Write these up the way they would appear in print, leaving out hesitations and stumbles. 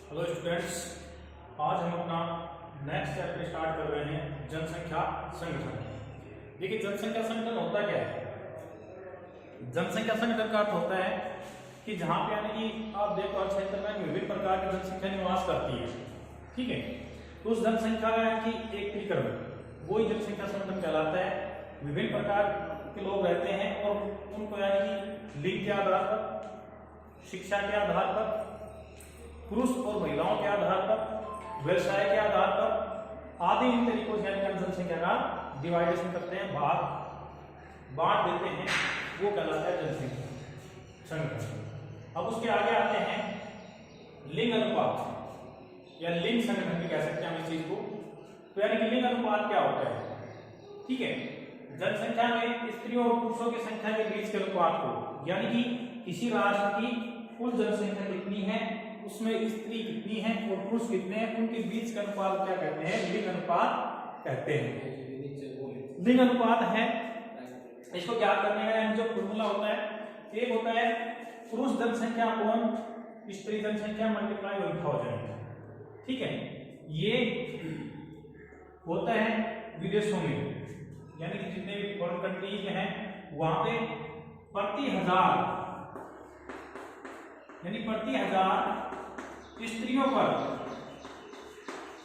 Hello students, आज हम अपना नेक्स्ट चैप्टर स्टार्ट कर रहे हैं जनसंख्या संगठन। देखिए, जनसंख्या संगठन होता क्या है। जनसंख्या संगठन का अर्थ होता है कि जहां पे यानी कि आप देखो हर क्षेत्र में विभिन्न प्रकार की जनसंख्या निवास करती है, ठीक है। तो उस जनसंख्या की एकत्रीकरण वही जनसंख्या संगठन कहलाता है। विभिन्न प्रकार के लोग रहते हैं और उनको यानी कि लिंग के आधार पर, शिक्षा के आधार पर, पुरुष और महिलाओं के आधार पर, व्यवसाय के आधार पर आदि इन तरीकों से यानी कि जनसंख्या का डिवाइडेशन करते हैं, बांट देते हैं, वो कहलाता है जनसंख्या संगठन। अब उसके आगे आते हैं लिंग अनुपात या लिंग संगठन भी कह सकते हैं हम इस चीज को। तो यानी कि लिंग अनुपात क्या होता है, ठीक है। जनसंख्या में स्त्रियों और पुरुषों की संख्या के बीच के अनुपात को, यानी कि किसी राष्ट्र की कुल जनसंख्या कितनी है, उसमें स्त्री कितनी है और पुरुष कितने हैं, उनके बीच का अनुपात क्या कहते हैं, लिंग अनुपात कहते हैं। लिंग अनुपात है, इसको क्या करने का जो फॉर्मूला होता है, एक होता है पुरुष जनसंख्या अपॉन स्त्री जनसंख्या मल्टीप्लाई 1000, ठीक है। ये होता है विदेशों में, यानी कि जितने भी फॉरेन कंट्रीज हैं वहां पे प्रति हजार स्त्रियों पर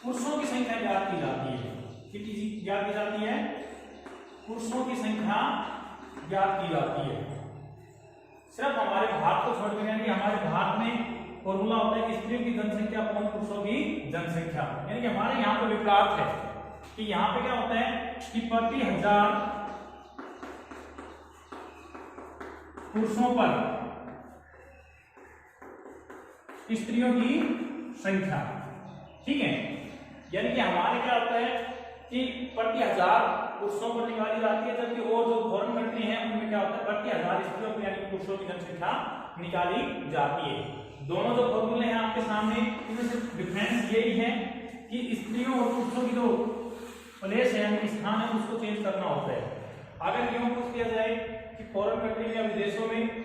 पुरुषों की संख्या ज्ञात की जाती है। कितनी ज्ञात की जाती है, पुरुषों की संख्या ज्ञात की जाती है। सिर्फ हमारे भारत को छोड़कर, यानी हमारे भारत में फॉर्मूला होता है कि स्त्रियों की जनसंख्या अपॉन पुरुषों की जनसंख्या, यानी कि हमारे यहाँ पे विपरीत है कि यहाँ पे क्या होता है कि प्रति हजार पुरुषों पर स्त्रियों की संख्या, ठीक है। यानी कि हमारे क्या होता है कि प्रति हजार पुरुषों पर निकाली जाती है, जबकि और जो फॉरेन कंट्री है उनमें क्या होता है प्रति हजार स्त्रियों पर यानी कि पुरुषों की जनसंख्या निकाली जाती है। दोनों जो फॉर्मूले हैं आपके सामने, इनमें से डिफरेंस यही है कि स्त्रियों और पुरुषों की जो प्लेस है यानी स्थान है उसको चेंज करना होता है। अगर यूं पूछ दिया जाए कि फॉरेन कंट्री या विदेशों में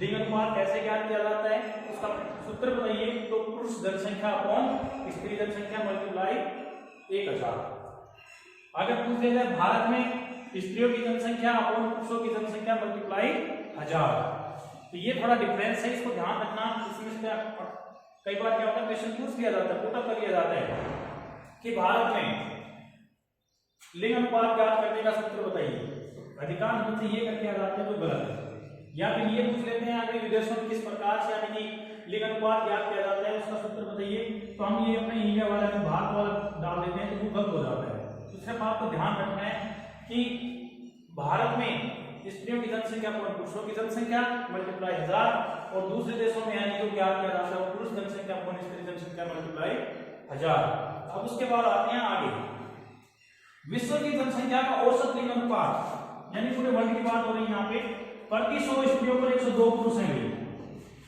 लिंग अनुपात कैसे ज्ञात किया जाता है, उसका सूत्र बताइए, तो पुरुष जनसंख्या अपॉन स्त्री जनसंख्या मल्टीप्लाई 1000। अगर पूछ दिया जाए भारत में स्त्रियों की जनसंख्या अपॉन पुरुषों की जनसंख्या मल्टीप्लाई 1000, तो ये थोड़ा डिफरेंस है, इसको ध्यान रखना। इसमें कई बार क्या होता है क्वेश्चन पूछ दिया जाता है, पुटअप कर लिया जाता है कि भारत में लिंग अनुपात ज्ञात करने का सूत्र बताइए। अधिकांश रूप से ये करके आ जाते हैं जो गलत है, या फिर ये पूछ लेते हैं आगे विदेशों में किस प्रकार से यानी कि लिंग अनुपात ज्ञात किया जाता है, उसका सूत्र बताइए। तो हम ये अपने इंडिया वाला में भारत वाला डाल देते हैं तो वो गलत हो जाता है। तो सिर्फ आपको ध्यान रखना है कि भारत में स्त्रियों की जनसंख्या पर पुरुषों की जनसंख्या मल्टीप्लाई 1000, और दूसरे देशों में यानी जो ज्ञात किया जाता है पुरुष जनसंख्या पर स्त्री जनसंख्या मल्टीप्लाई 1000। अब उसके बाद आते हैं आगे विश्व की जनसंख्या का औसत लिंग अनुपात, यानी पूरे वर्ल्ड की बात हो रही है यहाँ पे। प्रति 100 स्त्रियों पर 102 पुरुष हैं,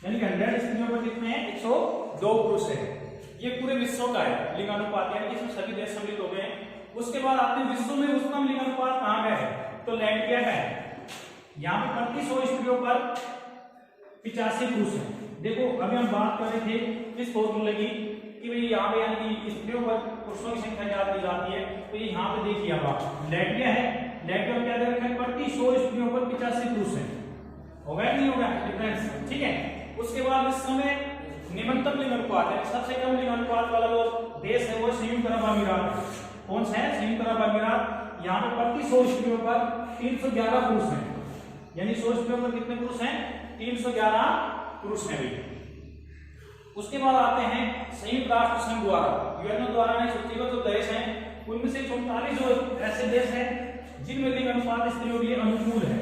यानी कि 100 स्त्रियों पर कितने हैं, 102 पुरुष हैं। ये पूरे विश्व का है लिंग अनुपात, यानी कि इसमें सभी देश सम्मिलित हो गए हैं। उसके बाद आते हैं विश्व में उच्चतम लिंग अनुपात कहाँ का है, तो लैटविया का है। यहाँ पे प्रति 100 स्त्रियों पर 85 पुरुष हैं। देखो अभी हम बात कर रहे थे इस फॉर्मूले की कि भाई यहाँ पे यानी कि स्त्रियों पर पुरुषों की संख्या ज्ञात की जाती है, तो ये यहाँ पे देखिए आप लैटविया है, लैटविया में क्या दे रखा है प्रति 100 स्त्रियों पर 85 पुरुष हैं। होगा नहीं होगा डिफरेंस, ठीक है। उसके बाद इस समय निम्नतम लिंग अनुपात है, सबसे कम लिंग अनुपात वाला जो देश है वो संयुक्त अरब अमीरात। कौन सा है, संयुक्त अरब अमीरात। यहाँ पे प्रति 100 स्त्रियों पर 311 पुरुष हैं, यानी 100 स्त्रियों पर कितने पुरुष हैं, 311 पुरुष हैं। उसके बाद आते हैं संयुक्त राष्ट्र संघ द्वारा, यूएनओ द्वारा ने सूचीबद्ध जो देश हैं उनमें से 44 जो ऐसे देश हैं जिनमें लिंग अनुपात स्त्रियों के लिए अनुकूल है,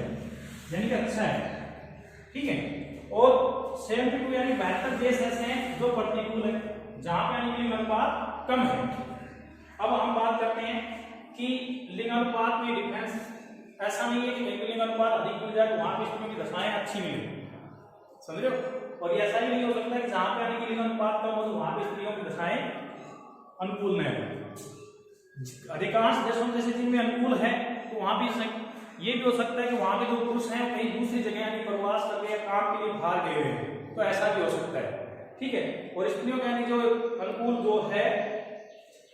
यानी कि अच्छा है, ठीक है। और 72 यानी 72 देश ऐसे हैं जो प्रतिकूल है, जहां पे यानी लिंग अनुपात कम है। अब हम बात करते हैं कि लिंग अनुपात में डिफरेंस ऐसा नहीं है कि कहीं लिंग अनुपात अधिक मिल जाए तो वहां पे स्त्रियों की दशाएं अच्छी मिले, समझ रहे हो। और ऐसा ही नहीं हो सकता कि जहां पे यानी कि लिंग अनुपात कम हो तो वहां पे स्त्रियों की दशाएं अनुकूल न हो। अधिकांश देशों में जैसे जिनमें अनुकूल है तो वहां भी ये भी हो सकता है कि वहां के जो पुरुष हैं कहीं दूसरी जगह यानी प्रवास करके या काम के लिए बाहर गए हुए हैं, तो ऐसा भी हो सकता है। ठीक है। और स्त्रियों का यानी जो अनुकूल जो है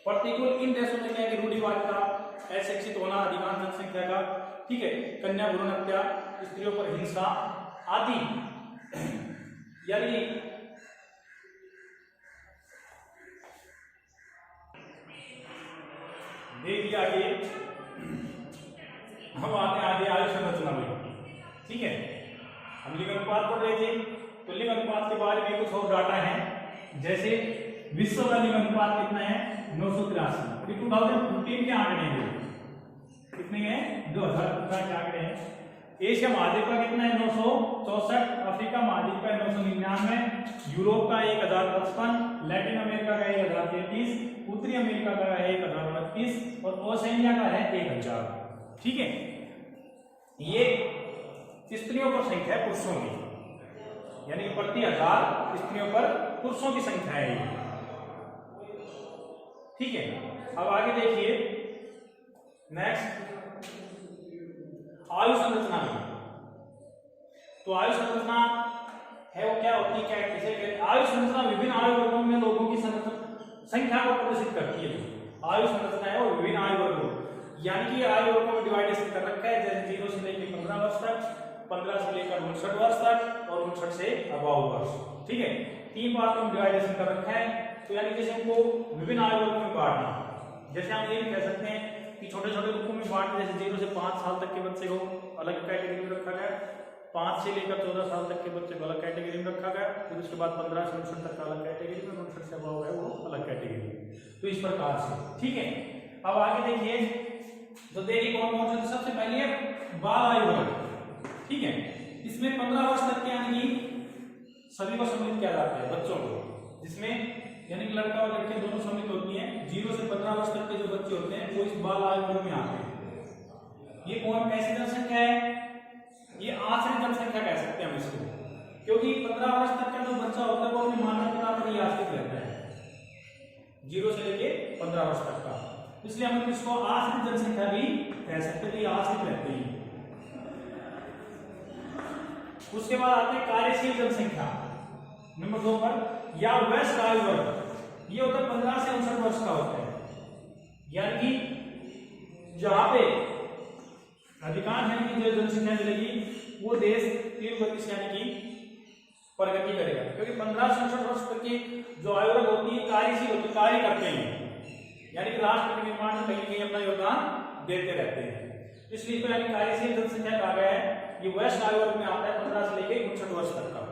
प्रतिकूल इन देशों में क्या है रूढ़िवादिता, अशिक्षित होना अधिकांश जनसंख्या का, ठीक है, कन्या भ्रूण हत्या, स्त्रियों पर हिंसा आदि। यानी देखिए आगे हम आते हैं आगे आयु संरचना में, ठीक है। हम लिंग अनुपात पढ़ रहे थे, तो लिंग अनुपात के बारे में कुछ और डाटा है। जैसे विश्व का लिंग अनुपात कितना है 983, 2015 के आंकड़े हैं, कितने हैं 2015 के आंकड़े हैं। एशिया महाद्वीप का कितना है 964, अफ्रीका महाद्वीप का 999, यूरोप का 1055, लैटिन अमेरिका का 1033, उत्तरी अमेरिका का है 1032 और ओशिनिया का है 1000, ठीक है। ये स्त्रियों पर संख्या है पुरुषों की, यानी प्रति 1000 स्त्रियों पर पुरुषों की संख्या है ये, ठीक है। अब आगे देखिए नेक्स्ट आयु संरचना में। तो आयु संरचना है वो क्या होती है, क्या किसे कहते हैं? आयु संरचना विभिन्न आयु वर्गों में लोगों की संख्या को प्रदर्शित करती है। आयु संरचना है वो विभिन्न आयु वर्गों, यानी कि आयु वर्गों में डिवाइडेशन कर रखा है, जैसे 0 से लेकर 15 वर्ष तक, 15 से लेकर 59 वर्ष तक और 59 से अबव वर्ष, ठीक है। 3 पार्ट में डिवाइडेशन कर रखा है। तो यानी जैसे हमको विभिन्न आयु वर्गों में बांटना, जैसे हम ये भी कह सकते हैं कि छोटे छोटे ग्रुपों में बांट, जैसे 0 से 5 साल तक के बच्चे को अलग कैटेगरी में रखा गया, 5 से लेकर 14 साल तक के बच्चे को अलग कैटेगरी में रखा गया, फिर उसके बाद 15 से 59 तक का अलग कैटेगरी में, 59 से अबव है वो अलग कैटेगरी। तो इस प्रकार से, ठीक है। अब आगे देखिए, तो देखिए कौन कौन से, सबसे पहले है बाल आयु वर्ग, ठीक है। इसमें 15 वर्ष तक के यानी सभी को सम्मिलित किया जाता है बच्चों को, जिसमें यानी लड़का और लड़की दोनों सम्मिलित होती हैं। 0 से 15 वर्ष तक के जो बच्चे होते हैं वो इस बाल आयु वर्ग में आते हैं। ये कौन कैसी जनसंख्या है, ये आश्रित जनसंख्या कह सकते हैं हम इसको, क्योंकि 15 वर्ष तक का जो बच्चा होता है वो अपने माता पिता पर ही आश्रित रहता है, 0 से लेके 15 वर्ष तक का, इसलिए हम इसको आश्रित जनसंख्या भी कह सकते हैं, आश्रित रहते हैं। उसके बाद आते हैं कार्यशील जनसंख्या नंबर 2 पर, या वयस्क आयु वर्ग, ये होता है 15 से 59 वर्ष का होता है, यानी कि जहां पे अधिकांश यानी कि जो जनसंख्या मिलेगी वो देश तीव्र गति से यानी कि प्रगति करेगा, क्योंकि 15 से 59 वर्ष तक की जो आयु वर्ग होती है कार्यशील होती है, कार्य करते हैं, यानी कि राष्ट्र के निर्माण में कहीं कहीं अपना योगदान देते रहते हैं, इसलिए इसको यानी कार्यशील जनसंख्या कहा गया है। ये वयस्क आयु वर्ग में आता है 15 से लेकर 59 वर्ष तक का।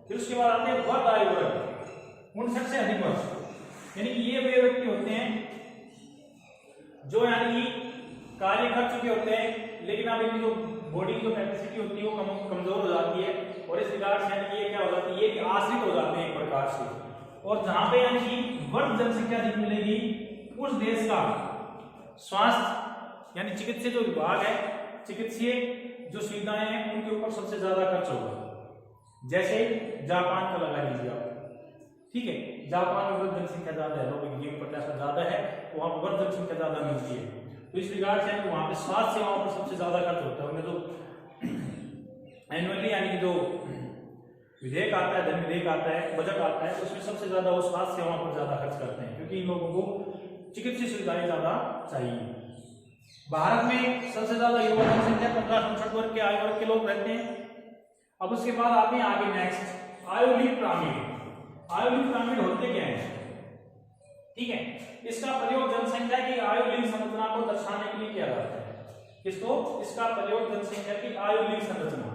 फिर उसके बाद आते हैं वर्ग आयु वर्ग, 59 से अधिक वर्ष, यानी कि ये वे व्यक्ति होते हैं जो यानी कि कार्य कर चुके होते हैं, लेकिन अब इनकी जो बॉडी की जो कैपेसिटी होती है वो कमजोर हो जाती है, और इस रिगार्ड से यानी कि ये क्या हो जाती है, ये आश्रित हो जाते हैं एक प्रकार से। और जहां पे यानी कि वर्ग जनसंख्या अधिक मिलेगी उस देश का स्वास्थ्य यानी चिकित्सीय जो विभाग है, चिकित्सीय जो सुविधाएं हैं उनके ऊपर सबसे ज्यादा खर्च होगा। जैसे जापान का लगा लीजिए आप, ठीक है, जापान में वर्ग जनसंख्या ज्यादा है, लोगों की 50% ज्यादा है, तो वहां पर वर्ग जनसंख्या ज्यादा मिलती है, तो इस रिगार्ड से वहां पे स्वास्थ्य सेवाओं पर सबसे ज्यादा खर्च होता है। उनमें जो एनुअली यानी कि जो विधेयक आता है, धन विधेयक आता है, बजट आता है, उसमें सबसे ज्यादा वो स्वास्थ्य सेवाओं पर ज्यादा खर्च करते हैं, क्योंकि इन लोगों को चिकित्सीय सुविधाएं ज्यादा चाहिए। भारत में सबसे ज्यादा युवा जनसंख्या 15-59 वर्ग के आयु वर्ग के लोग रहते हैं। अब उसके बाद आते हैं आगे नेक्स्ट आयुलिंग पिरामिड। आयुलिंग पिरामिड होते क्या है, ठीक है, इसका प्रयोग जनसंख्या की आयुलिंग संरचना को दर्शाने के लिए किया जाता है। किसको, इसका प्रयोग जनसंख्या की आयुलिंग संरचना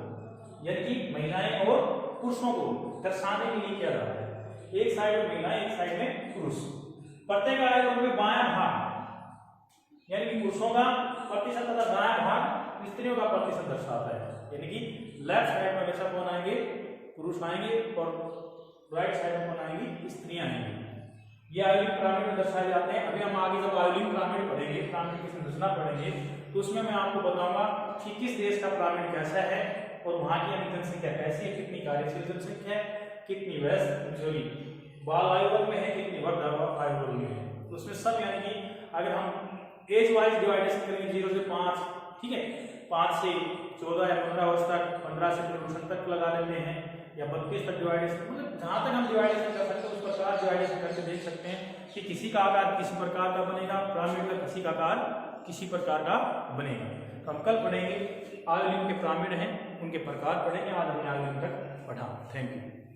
यानी कि महिलाएं और पुरुषों को दर्शाने के लिए किया जाता है। एक साइड में महिलाएं, एक साइड में पुरुष। प्रत्येक आयु वर्ग में बायां भाग यानी कि पुरुषों का प्रतिशत तथा दायां भाग स्त्रियों का प्रतिशत दर्शाता है, यानी कि लेफ्ट साइड में हमेशा कौन आएंगे, पुरुष आएंगे, और राइट साइड में कौन आएंगी, स्त्रियां आएंगी। ये आयुलिंग पिरामिड में दर्शाए जाते हैं। अभी हम आगे जब आयुलिंग पिरामिड पढ़ेंगे, पिरामिड की संरचना पढ़ेंगे, तो उसमें मैं आपको बताऊंगा कि किस देश का पिरामिड कैसा है और वहां की जनसंख्या कैसी है, कितनी कार्यशील जनसंख्या है, कितनी वयस्क बाल आयु वर्ग में है, कितनी वर्ग आयु वर्ग में है। तो उसमें सब यानी कि अगर हम एज वाइज डिवाइडेशन करेंगे 0 से 5, ठीक है, 5 से 14 या 15 वर्ष तक, 15 से 59 तक लगा लेते हैं, या 32 तक डिवाइडेशन, मतलब जहां तक हम डिवाइडेशन कर सकते हैं उस प्रकार डिवाइडेशन करके देख सकते हैं कि किसी का आकार किसी प्रकार का बनेगा, पिरामिड का किसी का आकार किसी प्रकार का बनेगा। तो हम कल पढ़ेंगे आयोलिन के पिरामिड हैं उनके प्रकार पढ़ेंगे। आज हमने आयोलिन तक पढ़ा। Thank you.